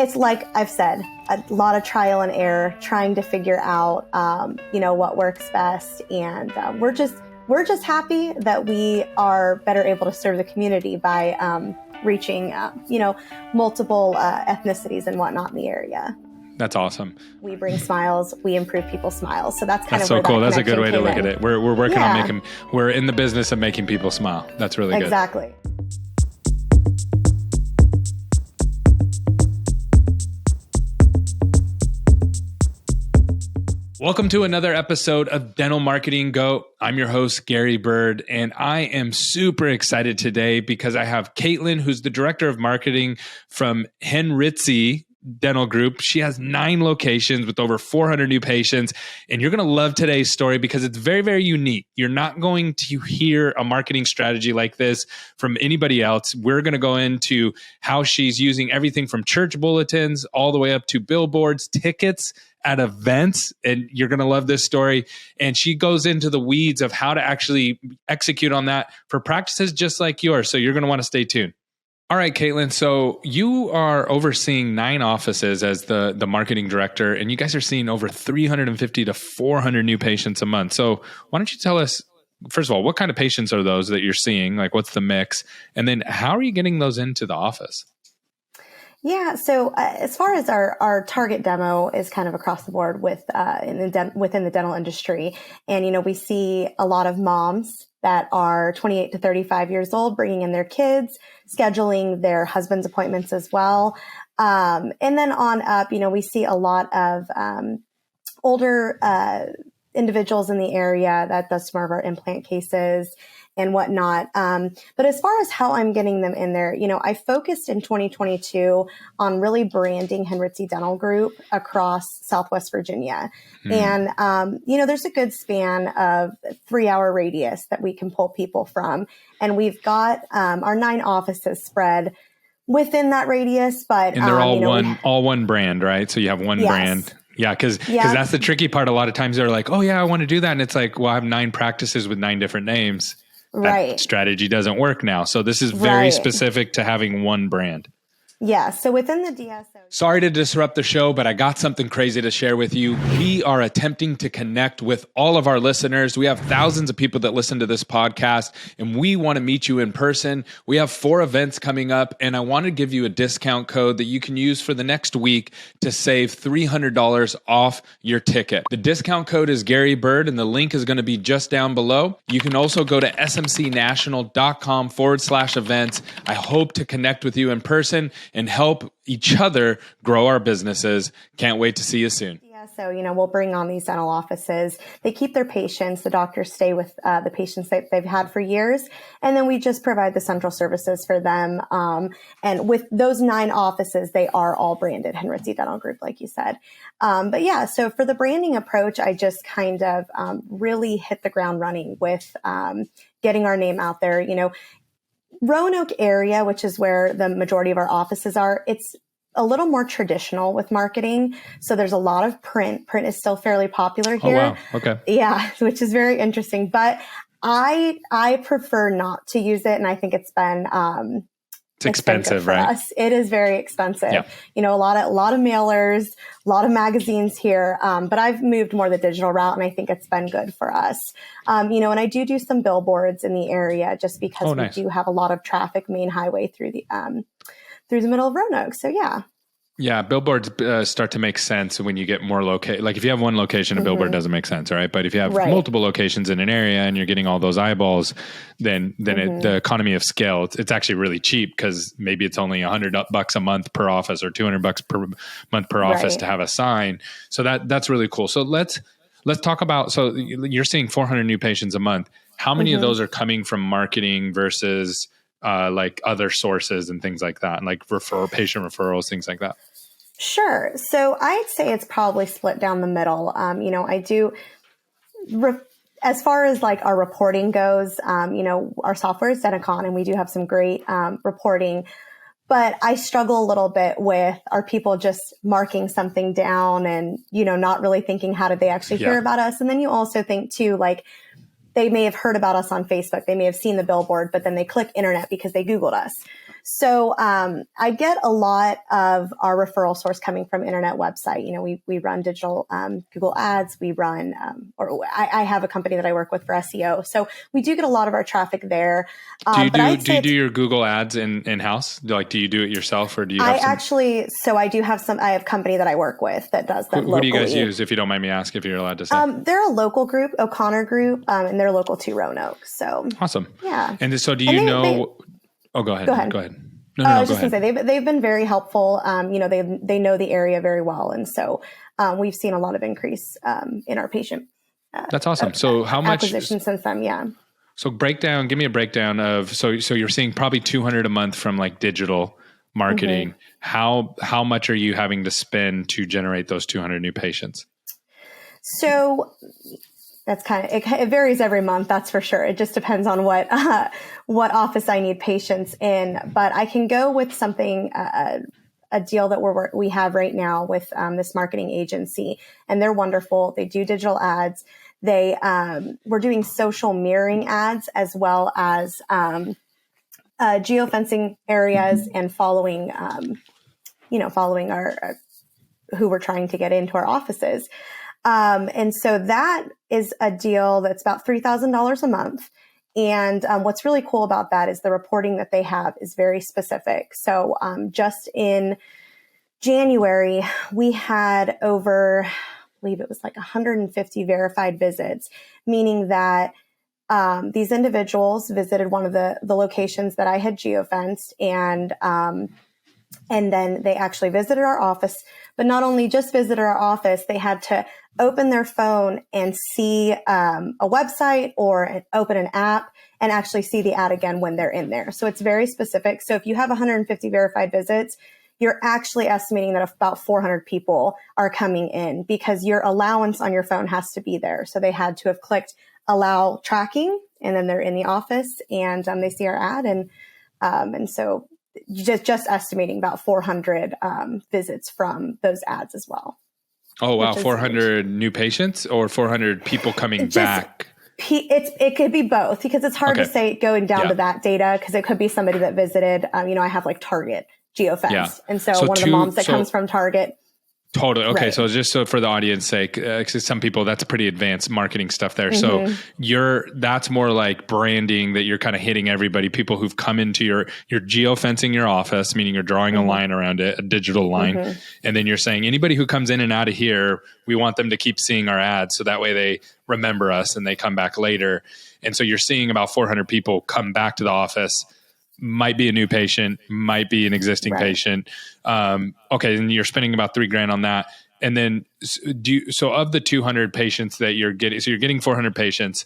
It's like I've said, a lot of trial and error, trying to figure out, what works best. And we're just happy that we are better able to serve the community by reaching, multiple ethnicities and whatnot in the area. That's awesome. We bring smiles. We improve people's smiles. So that's kind of so where cool. That That's a good way to look at it. We're working on we're in the business of making people smile. That's really good. Exactly. Welcome to another episode of Dental Marketing Go. I'm your host, Gary Bird, and I am super excited today because I have Kaitlyn, who's the director of marketing from Henritze Dental Group. She has 9 locations with over 400 new patients, and you're going to love today's story because it's very, very unique. You're not going to hear a marketing strategy like this from anybody else. We're going to go into how she's using everything from church bulletins all the way up to billboards, tickets at events, and you're going to love this story. And she goes into the weeds of how to actually execute on that for practices just like yours. So you're going to want to stay tuned. All right, Kaitlyn. So you are overseeing 9 offices as the marketing director, and you guys are seeing over 350 to 400 new patients a month. So why don't you tell us, first of all, what kind of patients are those that you're seeing? Like, what's the mix? And then how are you getting those into the office? Yeah. So as far as our target demo is kind of across the board within the dental industry. And, we see a lot of moms that are 28 to 35 years old, bringing in their kids, scheduling their husband's appointments as well. And then on up, we see a lot of older individuals in the area that does some of our implant cases and whatnot. But as far as how I'm getting them in there, I focused in 2022 on really branding Henritze Dental Group across Southwest Virginia. And, there's a good span of 3-hour radius that we can pull people from. And we've got our 9 offices spread within that radius, but and they're all one brand, right? So you have one brand. Yeah, because that's the tricky part. A lot of times they're like, oh yeah, I want to do that. And it's like, well, I have 9 practices with 9 different names. Right. That strategy doesn't work now. So this is very specific to having one brand. Yeah. So within the DSO. Sorry to disrupt the show, but I got something crazy to share with you. We are attempting to connect with all of our listeners. We have thousands of people that listen to this podcast, and we want to meet you in person. We have 4 events coming up, and I want to give you a discount code that you can use for the next week to save $300 off your ticket. The discount code is Gary Bird, and the link is going to be just down below. You can also go to smcnational.com/events. I hope to connect with you in person and help each other grow our businesses. Can't wait to see you soon. Yeah, so, we'll bring on these dental offices. They keep their patients. The doctors stay with the patients that they've had for years. And then we just provide the central services for them. And with those 9 offices, they are all branded Henritze Dental Group, like you said. But yeah, so for the branding approach, I just kind of really hit the ground running with getting our name out there. Roanoke area, which is where the majority of our offices are, it's a little more traditional with marketing. So there's a lot of print. Print is still fairly popular here. Oh, wow. Okay. Yeah, which is very interesting. But I prefer not to use it. And I think it's been it's expensive, right? Us. It is very expensive. Yeah. A lot of mailers, a lot of magazines here. But I've moved more the digital route, and I think it's been good for us. And I do some billboards in the area just because we do have a lot of traffic, main highway through the middle of Roanoke. So yeah. Yeah, billboards start to make sense when you get more like if you have one location, a billboard doesn't make sense, right? But if you have multiple locations in an area and you're getting all those eyeballs, then the economy of scale, it's actually really cheap because maybe it's only $100 a month per office or $200 per month per office to have a sign. So that's really cool. So let's talk about, so you're seeing 400 new patients a month. How many of those are coming from marketing versus like other sources and things like that, and like patient referrals, things like that? Sure. So I'd say it's probably split down the middle. I do, as far as like our reporting goes, our software is Denticon, and we do have some great reporting. But I struggle a little bit with, are people just marking something down and, not really thinking, how did they actually hear about us? And then you also think too, like, they may have heard about us on Facebook. They may have seen the billboard, but then they click internet because they Googled us. So I get a lot of our referral source coming from internet website. We run digital Google ads. We run, I have a company that I work with for SEO. So we do get a lot of our traffic there. Do you do your Google ads in-house? Do you do it yourself, or do you have I do have I have a company that I work with that does that locally. Who do you guys use, if you don't mind me asking, if you're allowed to say? They're a local group, O'Connor Group, and they're local to Roanoke. So awesome. Yeah. And so do you know... Oh, go ahead. Go ahead. No, I was just going to say they've been very helpful. They know the area very well, and so we've seen a lot of increase in our patient. That's awesome. So how much acquisition since then? Yeah. So give me a breakdown of so you're seeing probably 200 a month from like digital marketing. Mm-hmm. How much are you having to spend to generate those 200 new patients? So that's it varies every month. That's for sure. It just depends on what office I need patients in. But I can go with something, a deal that we have right now with this marketing agency, and they're wonderful. They do digital ads. We're doing social mirroring ads as well as geofencing areas and following our who we're trying to get into our offices. And so that is a deal that's about $3,000 a month. And what's really cool about that is the reporting that they have is very specific. So just in January, we had over, I believe it was like 150 verified visits, meaning that these individuals visited one of the locations that I had geofenced, and then they actually visited our office. But not only just visited our office, they had to open their phone and see a website or open an app and actually see the ad again when they're in there. So it's very specific. So if you have 150 verified visits, you're actually estimating that about 400 people are coming in, because your allowance on your phone has to be there. So they had to have clicked allow tracking, and then they're in the office and they see our ad. And so just estimating about 400 visits from those ads as well. Oh, wow. 400 new patients or 400 people coming back? It could be both, because it's hard to say going down to that data, because it could be somebody that visited, I have like Target geofence. Yeah. And so one of the moms that comes from Target. Totally. Okay. Right. So just so for the audience sake, some people, that's pretty advanced marketing stuff there. Mm-hmm. So that's more like branding, that you're kind of hitting everybody, people who've come into you're geofencing your office, meaning you're drawing a line around it, a digital line. Mm-hmm. And then you're saying anybody who comes in and out of here, we want them to keep seeing our ads. So that way they remember us and they come back later. And so you're seeing about 400 people come back to the office. Might be a new patient, might be an existing patient. Okay, and you're spending about $3,000 on that. And then, so of the 200 patients that you're getting, so you're getting 400 patients,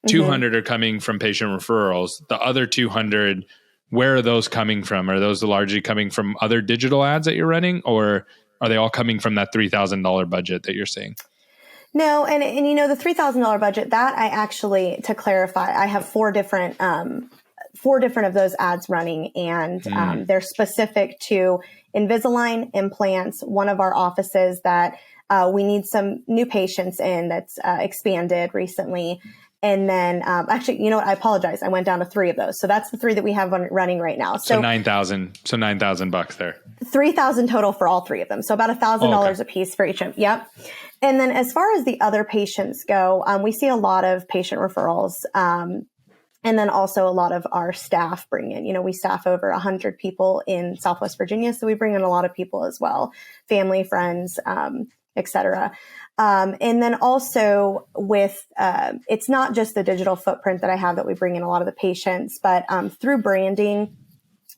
200 are coming from patient referrals. The other 200, where are those coming from? Are those largely coming from other digital ads that you're running, or are they all coming from that $3,000 budget that you're seeing? No, and the $3,000 budget, that I actually, to clarify, I have four different of those ads running, and they're specific to Invisalign implants, one of our offices that we need some new patients in that's expanded recently. And then actually, you know what? I apologize. I went down to 3 of those. So that's the 3 that we have running right now. So $9,000. So $9,000 there. $3,000 total for all 3 of them. So about $1,000 a piece for each of them. Yep. And then as far as the other patients go, we see a lot of patient referrals. And then also a lot of our staff bring in, we staff over 100 people in Southwest Virginia. So we bring in a lot of people as well, family, friends, et cetera. And then also with, it's not just the digital footprint that I have that we bring in a lot of the patients, but through branding,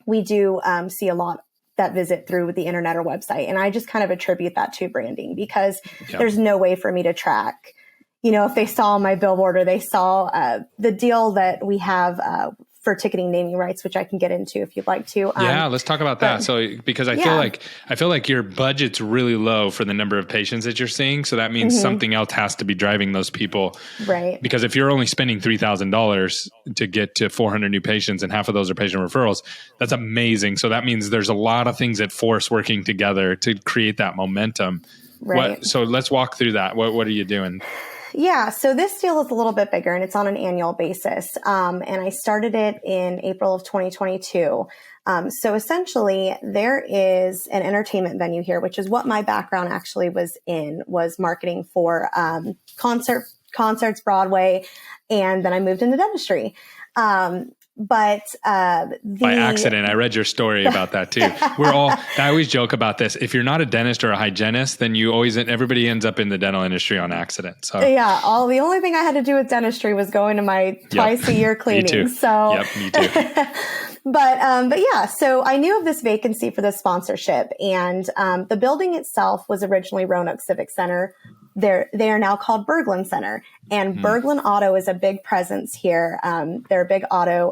we do see a lot that visit through the internet or website. And I just kind of attribute that to branding, because there's no way for me to track, if they saw my billboard or they saw the deal that we have for ticketing naming rights, which I can get into if you'd like to. Let's talk about that. So, because I feel like your budget's really low for the number of patients that you're seeing. So that means something else has to be driving those people. Right. Because if you're only spending $3,000 to get to 400 new patients and half of those are patient referrals, that's amazing. So that means there's a lot of things at force working together to create that momentum. Right. So let's walk through that. What are you doing? Yeah, so this deal is a little bit bigger, and it's on an annual basis. And I started it in April of 2022. So essentially there is an entertainment venue here, which is what my background actually was marketing for, concerts, Broadway. And then I moved into dentistry. By accident, I read your story about that too. I always joke about this. If you're not a dentist or a hygienist, then everybody ends up in the dental industry on accident. So yeah, the only thing I had to do with dentistry was going to my twice a year cleaning. Me too. So me too. But yeah, so I knew of this vacancy for this sponsorship, and the building itself was originally Roanoke Civic Center. They are now called Berglund Center, and Berglund Auto is a big presence here. They're a big auto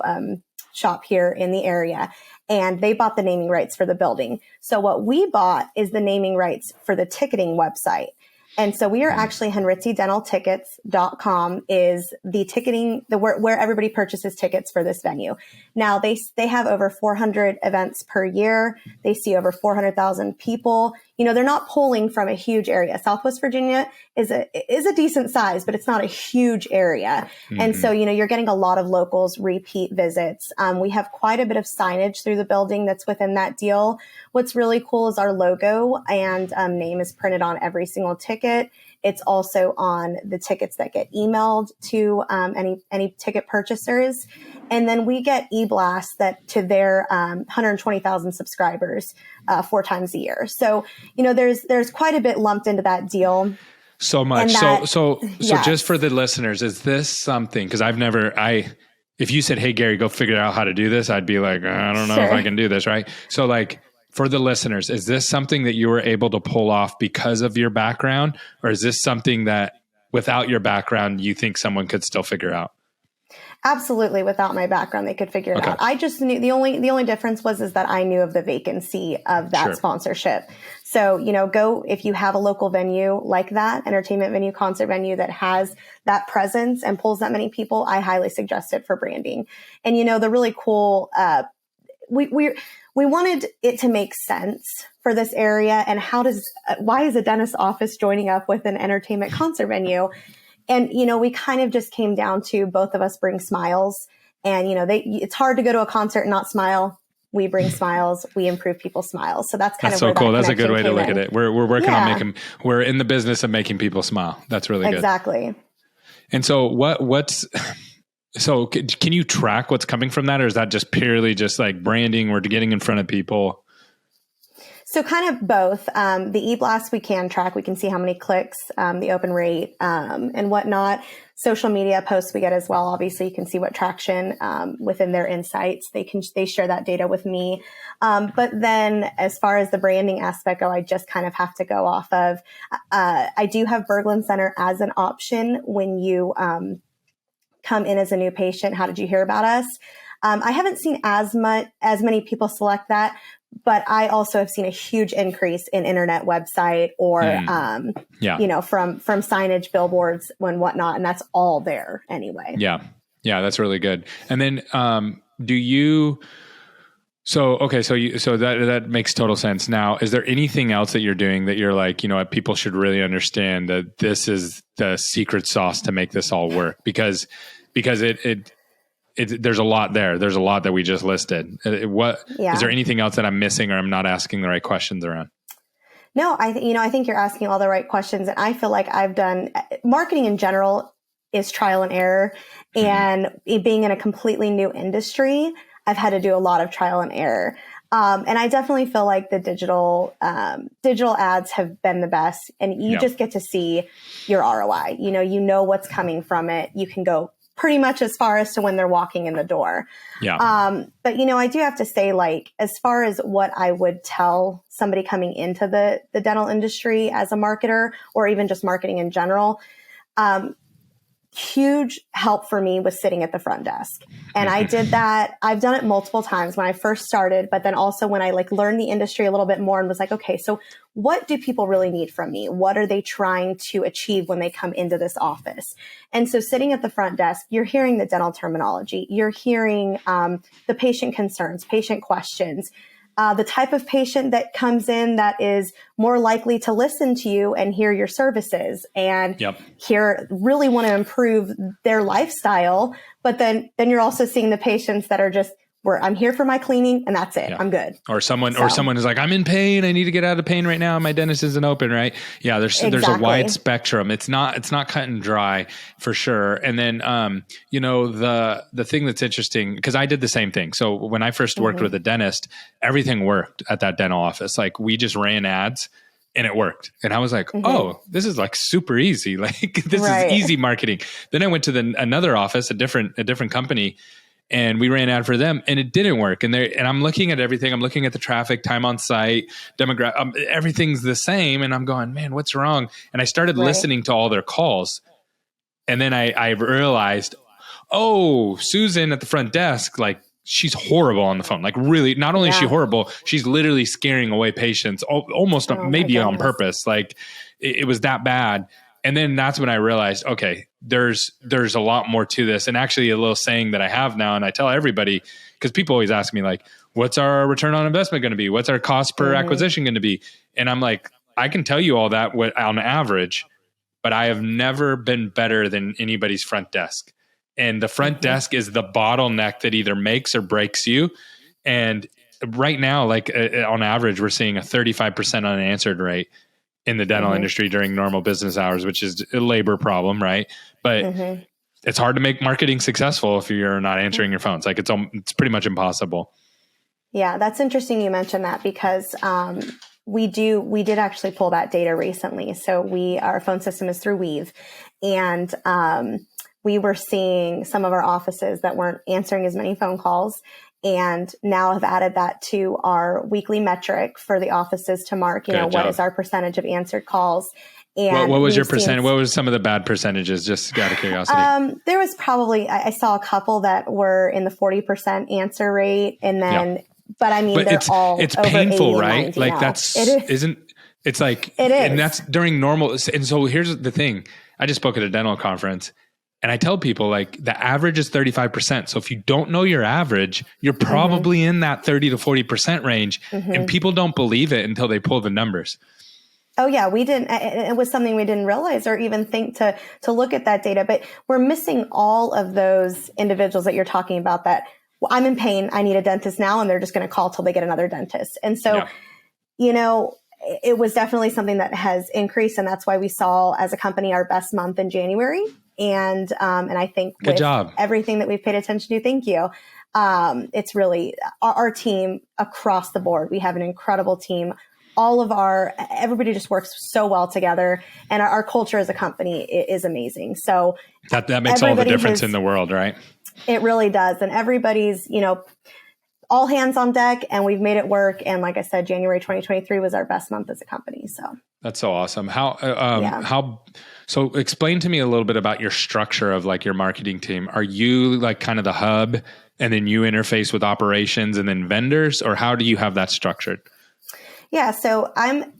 shop here in the area, and they bought the naming rights for the building. So what we bought is the naming rights for the ticketing website. And so we are actually HenritzeDentalTickets.com is the ticketing, where everybody purchases tickets for this venue. Now they have over 400 events per year. They see over 400,000 people. They're not pulling from a huge area. Southwest Virginia is a decent size, but it's not a huge area. Mm-hmm. And so, you're getting a lot of locals, repeat visits. We have quite a bit of signage through the building that's within that deal. What's really cool is our logo and name is printed on every single ticket. It's also on the tickets that get emailed to any ticket purchasers. And then we get e-blasts that to their 120,000 subscribers 4 times a year. So, there's quite a bit lumped into that deal. So much. So just for the listeners, is this something, because if you said, hey, Gary, go figure out how to do this, I'd be like, I don't know if I can do this. Right. So for the listeners, is this something that you were able to pull off because of your background? Or is this something that without your background, you think someone could still figure out? Absolutely. Without my background, they could figure it out. I just knew the only difference is that I knew of the vacancy of that sponsorship. So, go, if you have a local venue like that, entertainment venue, concert venue that has that presence and pulls that many people, I highly suggest it for branding. And, the really cool, we wanted it to make sense for this area. And why is a dentist office joining up with an entertainment concert venue? And, we kind of just came down to both of us bring smiles, and, it's hard to go to a concert and not smile. We bring smiles. We improve people's smiles. So that's so cool. That's a good way to look at it. We're working on we're in the business of making people smile. That's really good. Exactly. And so so can you track what's coming from that? Or is that just purely just like branding? We're getting in front of people. So kind of both. The e-blast we can track. We can see how many clicks, the open rate, and whatnot. Social media posts we get as well. Obviously, you can see what traction within their insights. They share that data with me. But then as far as the branding aspect go, I just kind of have to go off of, I do have Berglund Center as an option when you come in as a new patient. How did you hear about us? I haven't seen as many people select that, but I also have seen a huge increase in internet website or, from signage, billboards and whatnot. And that's all there anyway. Yeah. Yeah. That's really good. And then, so that makes total sense. Now, is there anything else that you're doing that you're like, people should really understand that this is the secret sauce to make this all work? Because there's a lot there. There's a lot that we just listed. Is there anything else that I'm missing or I'm not asking the right questions around? No, I think you're asking all the right questions. And I feel like I've done marketing in general is trial and error. Mm-hmm. And being in a completely new industry, I've had to do a lot of trial and error. And I definitely feel like the digital ads have been the best, and you just get to see your ROI. You know what's coming from it. You can go pretty much as far as to when they're walking in the door. Yeah. But I do have to say, as far as what I would tell somebody coming into the dental industry as a marketer, or even just marketing in general, huge help for me was sitting at the front desk. And I did that. I've done it multiple times when I first started, but then also when I learned the industry a little bit more and was like, okay, so what do people really need from me? What are they trying to achieve when they come into this office? And so sitting at the front desk, you're hearing the dental terminology. You're hearing the patient concerns, patient questions, the type of patient that comes in that is more likely to listen to you and hear your services and really want to improve their lifestyle. But then you're also seeing the patients that are just I'm here for my cleaning and that's it. Yeah. I'm good. Or someone is like, I'm in pain. I need to get out of pain right now. My dentist isn't open. Right. Yeah. There's a wide spectrum. It's not cut and dry for sure. And then, the thing that's interesting, because I did the same thing. So when I first worked with a dentist, everything worked at that dental office. Like we just ran ads and it worked. And I was like, oh, this is like super easy. Like this is easy marketing. Then I went to another office, a different company, and we ran ad for them and it didn't work. And I'm looking at everything. I'm looking at the traffic, time on site, demographic, everything's the same. And I'm going, man, what's wrong? And I started listening to all their calls. And then I realized, oh, Susan at the front desk, like she's horrible on the phone. Like really, not only is she horrible, she's literally scaring away patients almost maybe on purpose. Like it was that bad. And then that's when I realized, okay, there's a lot more to this. And actually a little saying that I have now, and I tell everybody, because people always ask me like, what's our return on investment going to be? What's our cost per acquisition going to be? And I'm like, I can tell you all that on average, but I have never been better than anybody's front desk. And the front desk is the bottleneck that either makes or breaks you. And right now, like on average, we're seeing a 35% unanswered rate in the dental industry during normal business hours, which is a labor problem, right? But it's hard to make marketing successful if you're not answering your phones. Like it's pretty much impossible. Yeah, that's interesting you mentioned that because we did actually pull that data recently. So our phone system is through Weave, and we were seeing some of our offices that weren't answering as many phone calls, and now have added that to our weekly metric for the offices to mark, what is our percentage of answered calls. And what was your percentage? What was some of the bad percentages? Just out of curiosity. There was probably, I saw a couple that were in the 40% answer rate. And then, but I mean, it's painful, right? Like now. It's like, it is. And that's during normal. And so here's the thing. I just spoke at a dental conference. And I tell people like the average is 35%. So if you don't know your average, you're probably in that 30 to 40% range. And people don't believe it until they pull the numbers. Oh yeah, we didn't. It was something we didn't realize or even think to look at that data. But we're missing all of those individuals that you're talking about that, well, I'm in pain, I need a dentist now, and they're just going to call till they get another dentist. And so, it was definitely something that has increased. And that's why we saw as a company our best month in January. And I think good job. Everything that we've paid attention to, thank you. It's really our team across the board. We have an incredible team. Everybody just works so well together, and our culture as a company is amazing. So that makes all the difference in the world, right? It really does. And everybody's, all hands on deck, and we've made it work. And like I said, January 2023 was our best month as a company. So that's so awesome. So explain to me a little bit about your structure of like your marketing team. Are you like kind of the hub and then you interface with operations and then vendors, or how do you have that structured? Yeah, so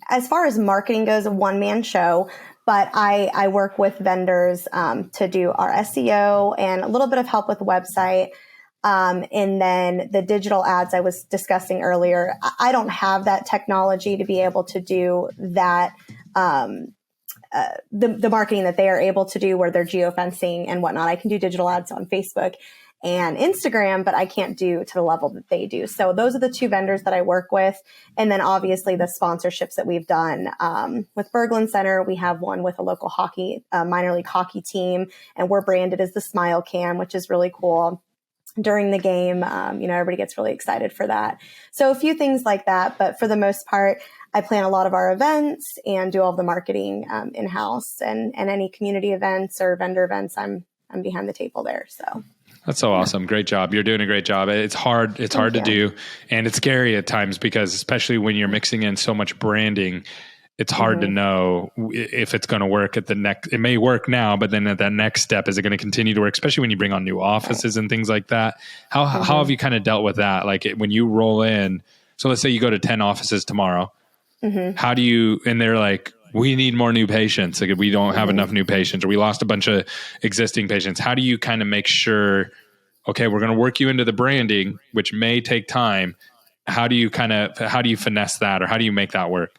as far as marketing goes, a one-man show, but I work with vendors to do our SEO and a little bit of help with the website. And then the digital ads I was discussing earlier, I don't have that technology to be able to do that, the marketing that they are able to do where they're geofencing and whatnot. I can do digital ads on Facebook and Instagram, but I can't do to the level that they do. So those are the two vendors that I work with. And then obviously the sponsorships that we've done with Berglund Center, we have one with a local minor league hockey team, and we're branded as the Smile Cam, which is really cool. During the game, everybody gets really excited for that. So a few things like that, but for the most part, I plan a lot of our events and do all of the marketing in-house, and any community events or vendor events, I'm behind the table there. So. That's so awesome. Great job. You're doing a great job. It's hard. It's hard to do. And it's scary at times because especially when you're mixing in so much branding, it's hard to know if it's going to work at the next. It may work now, but then at that next step, is it going to continue to work? Especially when you bring on new offices and things like that. How have you kind of dealt with that? Like when you roll in, so let's say you go to 10 offices tomorrow. How do you, and they're like, we need more new patients. Like we don't have enough new patients, or we lost a bunch of existing patients. How do you kind of make sure, okay, we're going to work you into the branding, which may take time. How do you finesse that, or how do you make that work?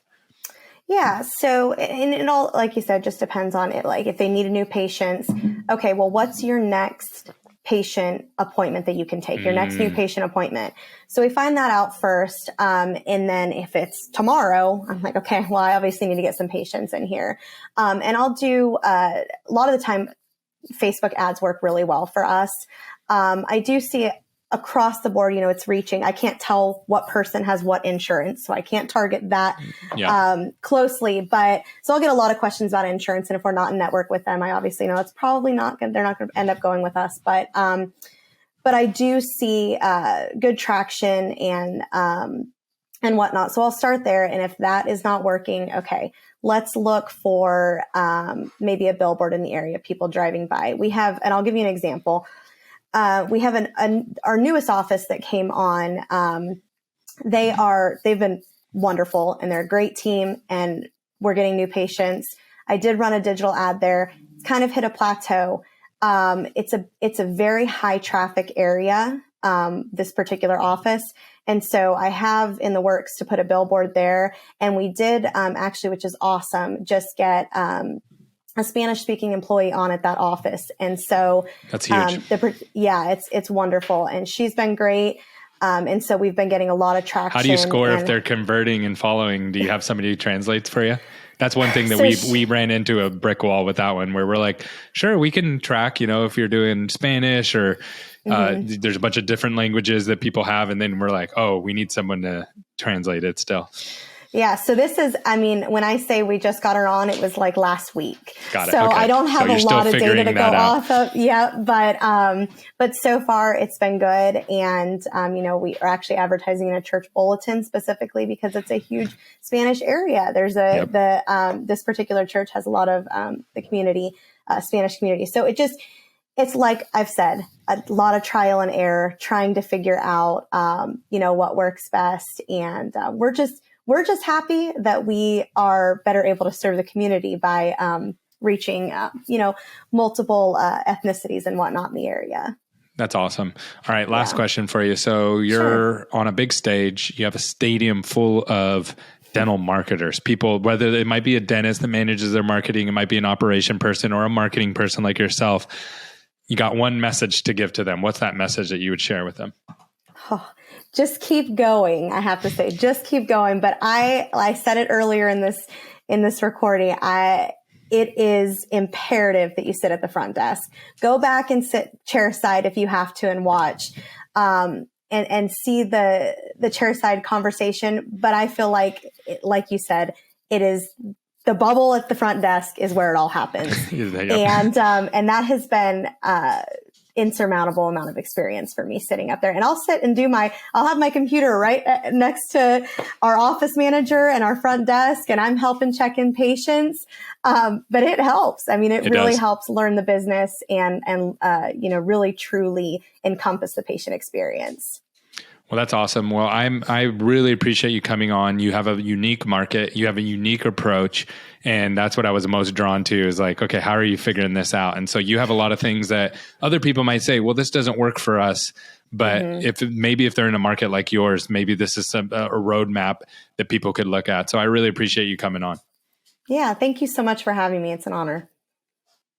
Yeah. So, and it all, like you said, just depends on it. Like if they need a new patient, okay, well, what's your next patient appointment that you can take, your next new patient appointment. So we find that out first. And then if it's tomorrow, I'm like, okay, well, I obviously need to get some patients in here. And I'll do, a lot of the time, Facebook ads work really well for us. I do see across the board, it's reaching. I can't tell what person has what insurance, so I can't target that closely. But so I'll get a lot of questions about insurance, and if we're not in network with them, I obviously know it's probably not good. They're not going to end up going with us. But I do see good traction and whatnot. So I'll start there, and if that is not working, okay, let's look for maybe a billboard in the area, people driving by. We have, and I'll give you an example. We have our newest office that came on. They've been wonderful, and they're a great team, and we're getting new patients. I did run a digital ad there. It's kind of hit a plateau. It's a very high traffic area, this particular office. And so I have in the works to put a billboard there. And we did, actually, which is awesome, just get, a Spanish speaking employee on at that office. And so that's huge. It's wonderful. And she's been great. And so we've been getting a lot of traction. How do you score if they're converting and following? Do you have somebody who translates for you? That's one thing that we ran into a brick wall with that one, where we're like, sure, we can track, if you're doing Spanish or there's a bunch of different languages that people have. And then we're like, oh, we need someone to translate it still. Yeah. So this is, when I say we just got her on, it was like last week. Got it. So okay. I don't have a lot of data to go off of. Yeah. But so far it's been good. And, we are actually advertising in a church bulletin specifically because it's a huge Spanish area. There's this particular church has a lot of, the community, Spanish community. So it's like I've said, a lot of trial and error, trying to figure out, what works best. And, we're just happy that we are better able to serve the community by reaching, multiple ethnicities and whatnot in the area. That's awesome. All right. Last question for you. So you're on a big stage. You have a stadium full of dental marketers, people, whether it might be a dentist that manages their marketing, it might be an operation person or a marketing person like yourself. You got one message to give to them. What's that message that you would share with them? Oh, just keep going. I have to say, just keep going. But I said it earlier in this recording. It is imperative that you sit at the front desk. Go back and sit chairside if you have to and watch, and see the chairside conversation. But I feel like you said, it is the bubble at the front desk is where it all happens. And that has been, insurmountable amount of experience for me sitting up there. And I'll sit and I'll have my computer right next to our office manager and our front desk, and I'm helping check in patients. But it helps. It really does. Helps learn the business and really truly encompass the patient experience. Well, that's awesome. Well, I really appreciate you coming on. You have a unique market. You have a unique approach. And that's what I was most drawn to is like, okay, how are you figuring this out? And so you have a lot of things that other people might say, well, this doesn't work for us. But if they're in a market like yours, maybe this is a roadmap that people could look at. So I really appreciate you coming on. Yeah. Thank you so much for having me. It's an honor.